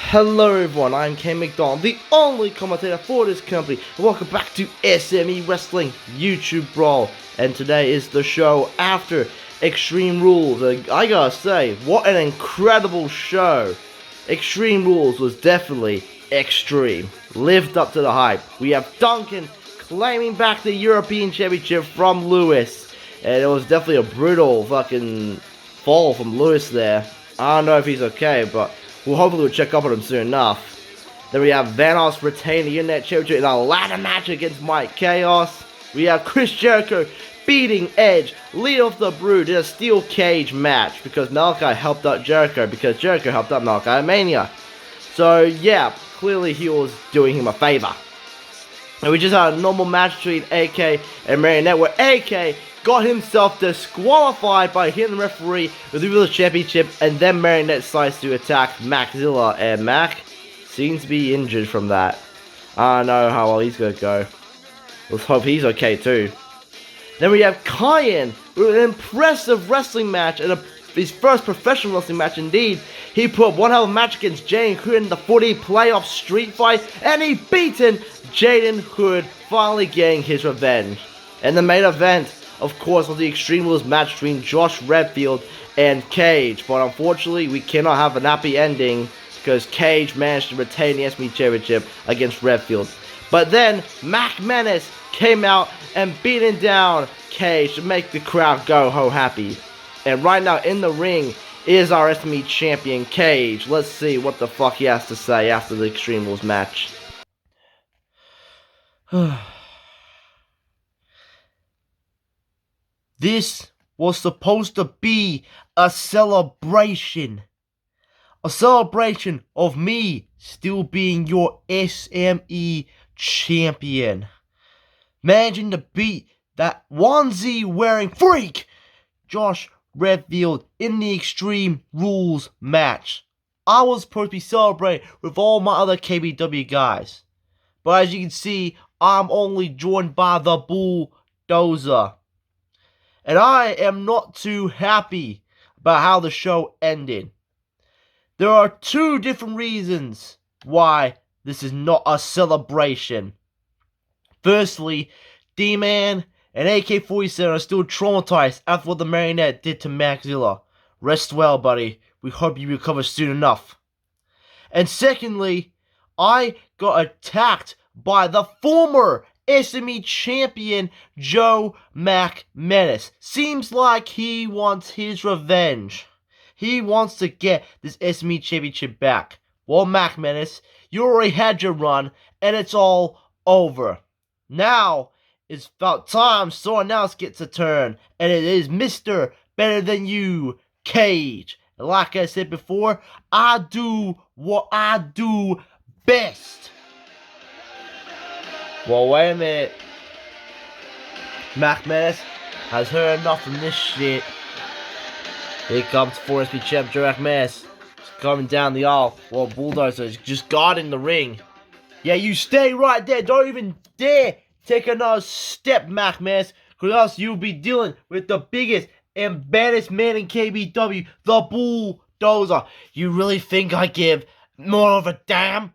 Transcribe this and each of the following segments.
Hello everyone, I'm Ken McDonald, the only commentator for this company, and welcome back to SME Wrestling YouTube Brawl. And today is the show after Extreme Rules. I gotta say, what an incredible show. Extreme Rules was definitely extreme. Lived up to the hype. We have Duncan claiming back the European Championship from Lewis. And it was definitely a brutal fucking fall from Lewis there. I don't know if he's okay, but hopefully we'll check up on him soon enough. Then we have Vanos retain the Internet Championship in a ladder match against Mike Chaos. We have Chris Jericho beating Edge, lead off the Brood in a steel cage match because Malachi helped out Jericho because Jericho helped out Malachi at Mania. So yeah, clearly he was doing him a favor. And we just had a normal match between AK and Marionette where AK got himself disqualified by hitting the referee with the World Championship, and then Marionette decides to attack Maczilla, and Mac seems to be injured from that. I don't know how well he's gonna go. Let's hope he's okay too. Then we have Kyan with an impressive wrestling match and his first professional wrestling match indeed. He put up one hell of a match against Jaden Hood in the 40 playoff street fight, and he beaten Jaden Hood, finally getting his revenge. And the main event, of course, was the Extreme Rules match between Josh Redfield and Cage. But unfortunately, we cannot have an happy ending because Cage managed to retain the SME Championship against Redfield. But then, Mac Menace came out and beating down Cage to make the crowd go ho happy. And right now in the ring is our SME champion, Cage. Let's see what the fuck he has to say after the Extreme Rules match. This was supposed to be a celebration. A celebration of me still being your SME champion. Managing to beat that onesie wearing freak, Josh Redfield, in the Extreme Rules match. I was supposed to be celebrating with all my other KBW guys. But as you can see, I'm only joined by the Bulldozer. And I am not too happy about how the show ended. There are two different reasons why this is not a celebration. Firstly, D-Man and AK-47 are still traumatized after what the Marionette did to Maczilla. Rest well, buddy. We hope you recover soon enough. And secondly, I got attacked by the former SME champion Joe Mac Menace. Seems like he wants his revenge. He wants to get this SME championship back. Well, Mac Menace, you already had your run, and it's all over. Now, it's about time someone else gets a turn, and it is Mr. Better Than You, Cage. And like I said before, I do what I do best. Well, wait a minute. Mac Menace has heard enough from this shit. Here comes 4SP champ Mac Menace. He's coming down the aisle while Bulldozer is just guarding the ring. Yeah, you stay right there. Don't even dare take another step, Mac Menace, because else you'll be dealing with the biggest and baddest man in KBW, the Bulldozer. You really think I give more of a damn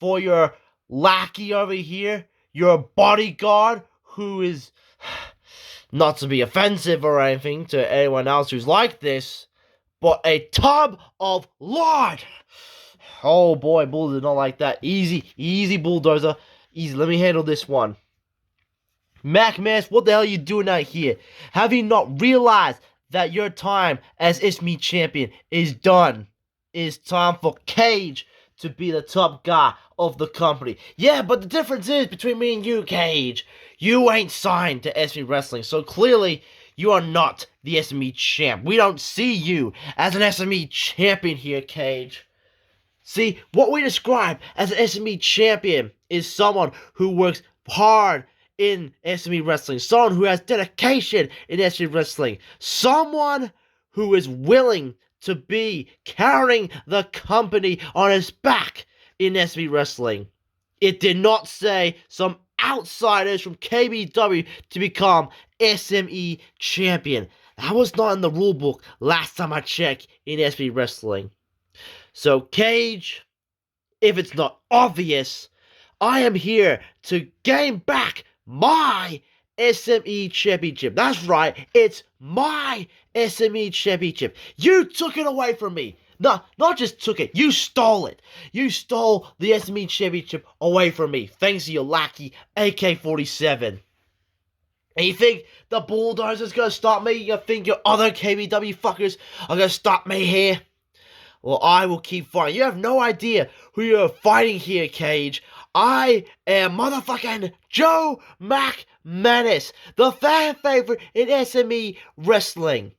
for your lackey over here? Your bodyguard, who is, not to be offensive or anything to anyone else who's like this, but a tub of lard. Oh boy, Bulldozer not like that. Easy, Bulldozer. Easy, let me handle this one. Mac Menace, what the hell are you doing out here? Have you not realized that your time as SME champion is done? It's time for Cage to be the top guy of the company. Yeah, but the difference is between me and you, Cage. You ain't signed to SME Wrestling, so clearly you are not the SME champ. We don't see you as an SME champion here, Cage. See, what we describe as an SME champion is someone who works hard in SME Wrestling, someone who has dedication in SME Wrestling, someone who is willing to be carrying the company on his back in SME Wrestling. It did not say some outsiders from KBW to become SME champion. That was not in the rulebook last time I checked in SME Wrestling. So Cage, if it's not obvious, I am here to gain back my SME Championship. That's right, it's my SME Championship. You took it away from me. No, not just took it, you stole it. You stole the SME Championship away from me, thanks to your lackey, AK-47. And you think the Bulldozer's gonna stop me? You think your other KBW fuckers are gonna stop me here? Well, I will keep fighting. You have no idea who you're fighting here, Cage. I am motherfucking Joe McManus, the fan favorite in SME wrestling.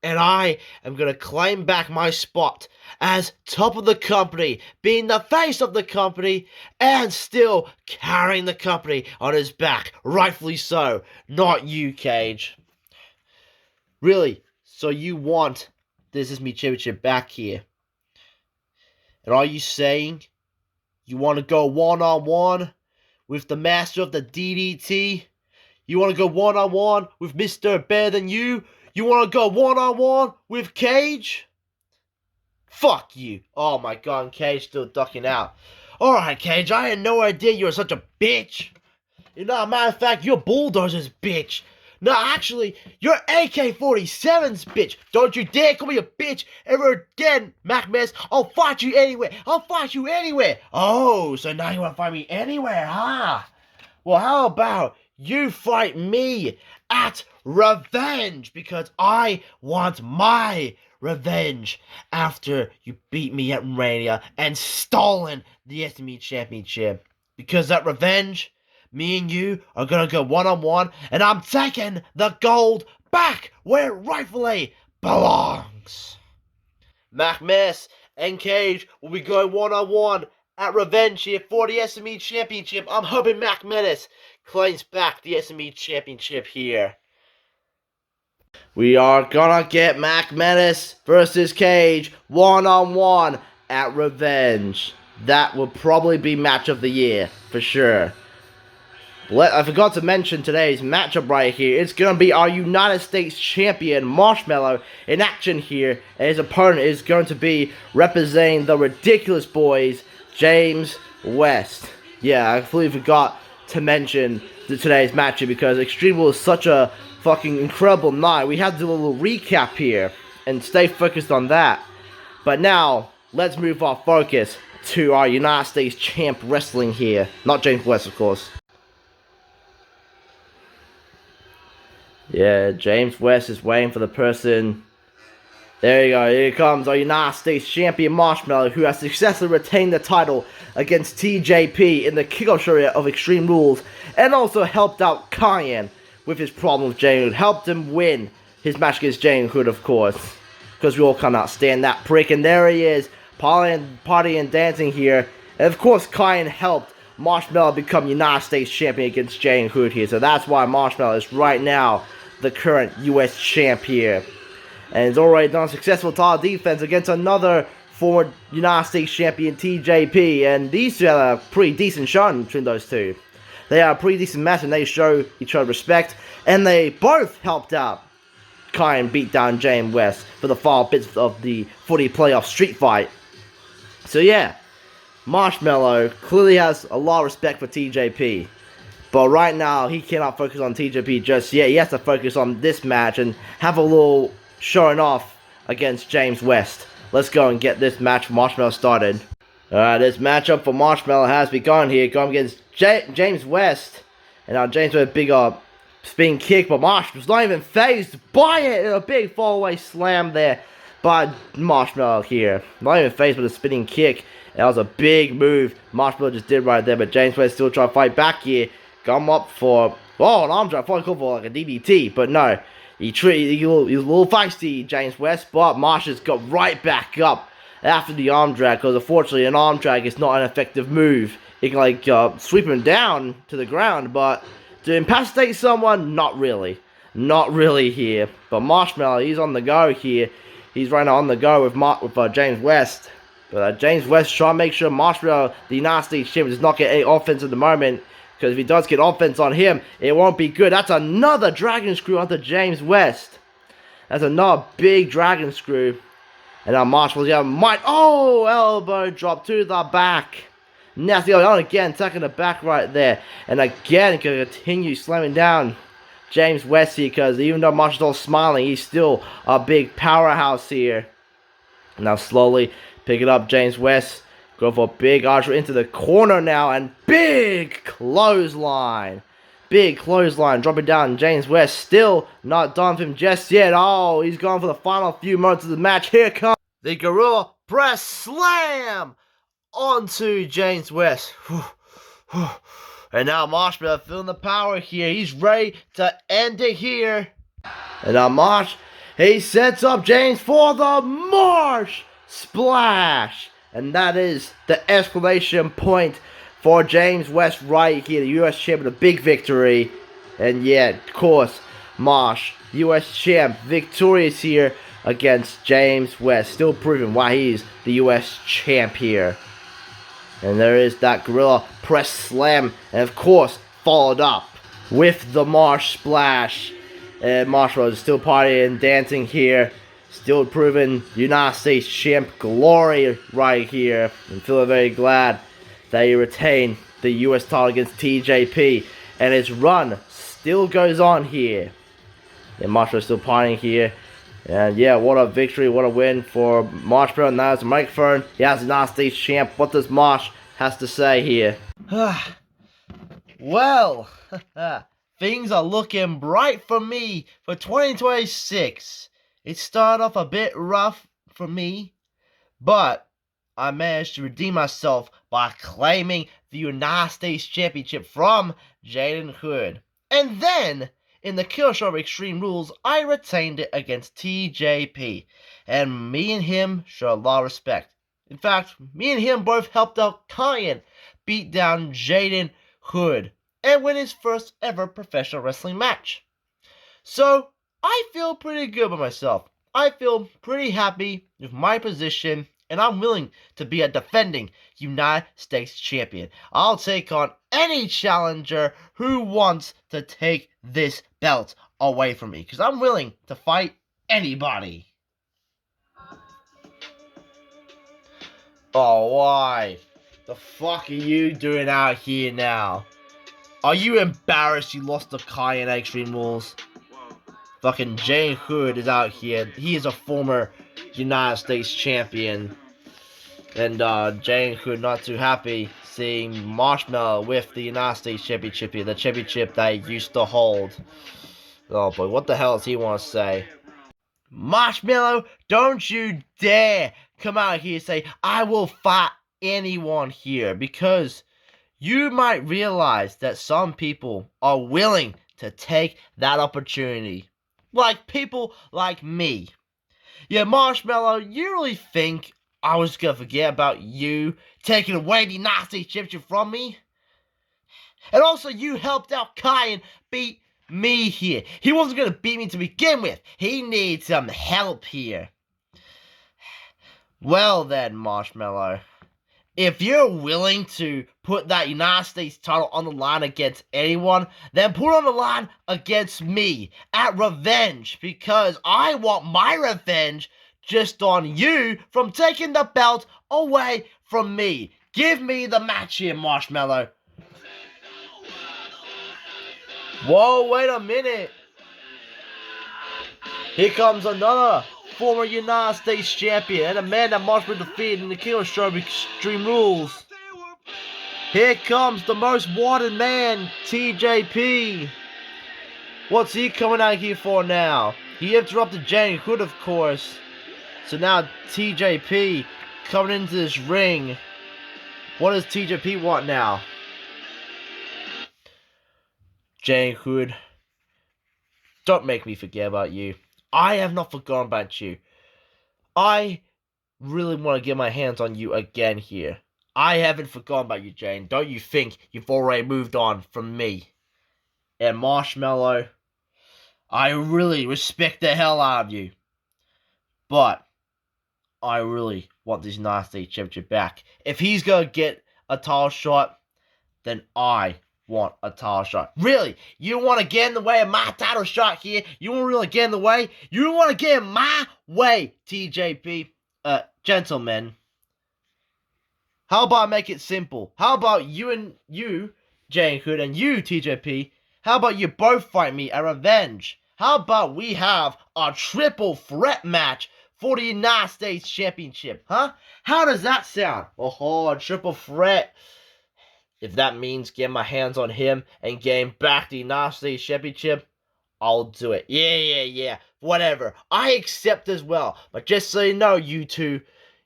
And I am going to claim back my spot as top of the company, being the face of the company, and still carrying the company on his back. Rightfully so. Not you, Cage. Really? So you want this is me championship back here? And are you saying you want to go one-on-one with the master of the DDT? You want to go one-on-one with Mr. Better Than You? You want to go one-on-one with Cage? Fuck you. Oh my god, and Cage still ducking out. Alright, Cage, I had no idea you were such a bitch. You know, matter of fact, you're Bulldozer's bitch. No, actually, you're AK-47's bitch. Don't you dare call me a bitch ever again, McManus. I'll fight you anywhere. I'll fight you anywhere. Oh, so now you want to fight me anywhere, huh? Well, how about you fight me at Revenge? Because I want my revenge after you beat me at Mania and stolen the SME Championship. Because at Revenge, me and you are gonna go one-on-one, and I'm taking the gold back where it rightfully belongs. McManus and Cage will be going one-on-one at Revenge here for the SME Championship. I'm hoping McManus claims back the SME Championship here. We are gonna get McManus versus Cage one-on-one at Revenge. That will probably be match of the year, for sure. I forgot to mention today's matchup right here. It's going to be our United States Champion, Marshmallow, in action here. And his opponent is going to be representing the Ridiculous Boys, James West. Yeah, I completely forgot to mention today's matchup because Extreme Rules is such a fucking incredible night. We had to do a little recap here and stay focused on that. But now, let's move our focus to our United States Champ Wrestling here. Not James West, of course. Yeah, James West is waiting for the person. There you go, here comes our United States Champion Marshmallow, who has successfully retained the title against TJP in the kickoff show of Extreme Rules, and also helped out Kyan with his problem with Jane Hood. Helped him win his match against Jane Hood, of course, because we all cannot stand that prick. And there he is, partying and dancing here. And of course, Kyan helped Marshmallow become United States Champion against Jane Hood here. So that's why Marshmallow is right now the current US champ here. And he's already done a successful title defense against another former United States champion, TJP. And these two had a pretty decent showing between those two. They had a pretty decent match and they show each other respect. And they both helped out Kyan beat down James West for the final bits of the 40 playoff street fight. So yeah, Marshmallow clearly has a lot of respect for TJP. But right now, he cannot focus on TJP just yet. He has to focus on this match and have a little showing off against James West. Let's go and get this match for Marshmallow started. Alright, this matchup for Marshmallow has begun here. Going against James West. And now James with a big spin kick, but Marshmallow's not even phased by it. And a big fallaway slam there by Marshmallow here. Not even phased with a spinning kick. That was a big move Marshmallow just did right there. But James West still trying to fight back here. Come up for, an arm drag. I thought he called for like a DDT, but no. He's a little feisty, James West, but Marsh has got right back up after the arm drag, because unfortunately an arm drag is not an effective move. It can like sweep him down to the ground, but to incapacitate someone, not really. Not really here. But Marshmallow, he's on the go here. He's right now on the go with James West. But James West trying to make sure Marshmallow, the United States champion, does not get any offense at the moment. Because if he does get offense on him, it won't be good. That's another dragon screw onto James West. That's another big dragon screw. And now Marshmallow's got elbow drop to the back. Nasty on again, attacking the back right there. And again, gonna continue slamming down James West here, because even though Marshall's all smiling, he's still a big powerhouse here. Now slowly pick it up, James West. Go for a big archer into the corner now, and big clothesline. Big clothesline, dropping down. James West still not done with him just yet. Oh, he's gone for the final few moments of the match. Here comes the Gorilla Press Slam onto James West. And now Marshmallow feeling the power here. He's ready to end it here. And now Marsh, he sets up James for the Marsh Splash. And that is the exclamation point for James West right here, the U.S. champion, a big victory. And yeah, of course, Marsh, U.S. champ, victorious here against James West, still proving why he's the U.S. champ here. And there is that Gorilla Press Slam, and of course, followed up with the Marsh Splash. And Marshmallow is still partying and dancing here, still proving United States champ glory right here. And feeling very glad that he retained the U.S. title against TJP, and his run still goes on here. And Marshmallow is still partying here. And yeah, what a victory, what a win for Marshmallow. Now it's a microphone. He has the United States champ. What does Marsh has to say here? Well, things are looking bright for me for 2026. It started off a bit rough for me, but I managed to redeem myself by claiming the United States Championship from Jaden Hood. And then, in the Kill Show of Extreme Rules, I retained it against TJP. And me and him show a lot of respect. In fact, me and him both helped out Kyan beat down Jaden Hood and win his first ever professional wrestling match. So, I feel pretty good about myself. I feel pretty happy with my position, and I'm willing to be a defending United States champion. I'll take on any challenger who wants to take this belt away from me, because I'm willing to fight anybody. Oh, why? The fuck are you doing out here now? Are you embarrassed you lost to Kai in Extreme Rules? Fucking Jane Hood is out here. He is a former United States champion. And Jane Hood not too happy seeing Marshmallow with the United States Championship here. The championship that he used to hold. Oh boy, what the hell does he want to say? Marshmallow, don't you dare come out here and say, I will fight anyone here. Because you might realize that some people are willing to take that opportunity. Like people like me. Yeah, Marshmallow, you really think I was gonna forget about you taking away the United States Championship from me? And also, you helped out Kyan beat me here. He wasn't gonna beat me to begin with. He needs some help here. Well then, Marshmallow, if you're willing to put that United States title on the line against anyone, then put it on the line against me at Revenge, because I want my revenge just on you from taking the belt away from me. Give me the match here, Marshmallow. Whoa, wait a minute. Here comes another former United States champion and a man that Marshmallow defeated in the Killer Show of Extreme Rules. Here comes the most wanted man, TJP. What's he coming out here for now? He interrupted Jane Hood, of course. So now TJP coming into this ring. What does TJP want now? Jane Hood, don't make me forget about you. I have not forgotten about you. I really want to get my hands on you again here. I haven't forgotten about you, Jane. Don't you think you've already moved on from me? And Marshmallow, I really respect the hell out of you. But I really want this United States Championship back. If he's going to get a title shot, then I want a title shot. Really? You want to get in the way of my title shot here? You want to really get in the way? You want to get in my way, TJP? Gentlemen. How about I make it simple? How about you, Jane Hood, and you, TJP, how about you both fight me at Revenge? How about we have a triple threat match for the United States Championship, huh? How does that sound? Oh, a triple threat. If that means getting my hands on him and getting back the United States Championship, I'll do it. Yeah. Whatever. I accept as well. But just so you know, you two,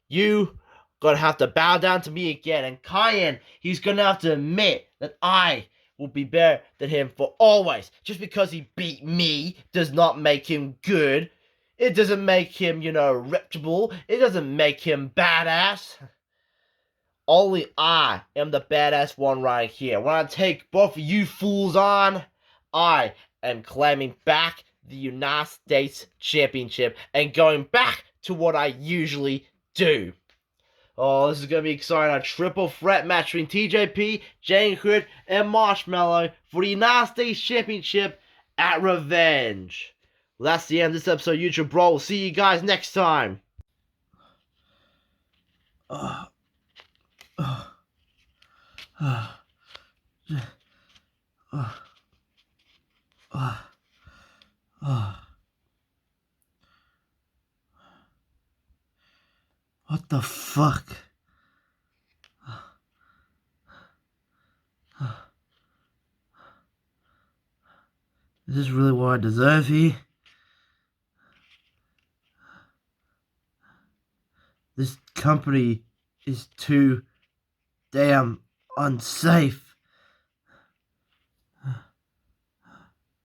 you gonna have to bow down to me again. And Cayenne, he's gonna have to admit that I will be better than him for always. Just because he beat me does not make him good. It doesn't make him, reputable. It doesn't make him badass. Only I am the badass one right here. When I take both of you fools on, I am claiming back the United States Championship and going back to what I usually do. Oh, this is going to be exciting. A triple threat match between TJP, Jane Hood, and Marshmallow for the United States Championship at Revenge. Well, that's the end of this episode, YouTube Bro. We'll see you guys next time. What the fuck? Is this really what I deserve here? This company is too damn unsafe.